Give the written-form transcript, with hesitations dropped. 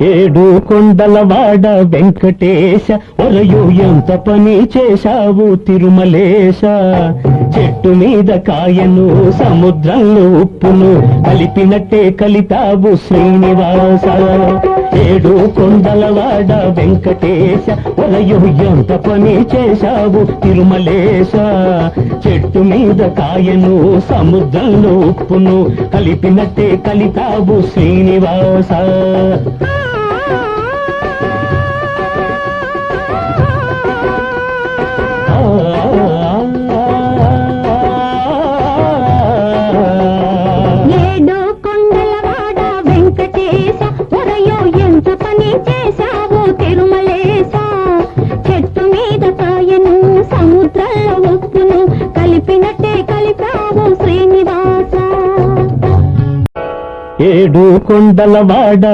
ఏడు కొండలవాడ వెంకటేశ ఒరయు ఎంత పని చేశావు తిరుమలేశ. చెట్టు మీద కాయను సముద్రంలో ఉప్పును కలిపినట్టే కలిపావు శ్రీనివాస. ఏడు కొండలవాడ వెంకటేశ ఒరయు ఎంత పని చేశావు తిరుమలేశ. చెట్టు మీద కాయను సముద్రంలో ఉప్పును కలిపినట్టే కలిపావు శ్రీనివాస. ఏడు కొండలవాడ వెంకటేశ ఒరయో ఎంత పని చేశావు తిరుమలేశ. చెట్టు మీద కాయను సముద్రంలో ఉప్పును కలిపినట్టే కలిపావు శ్రీనివాస. ఏడు కొండలవాడ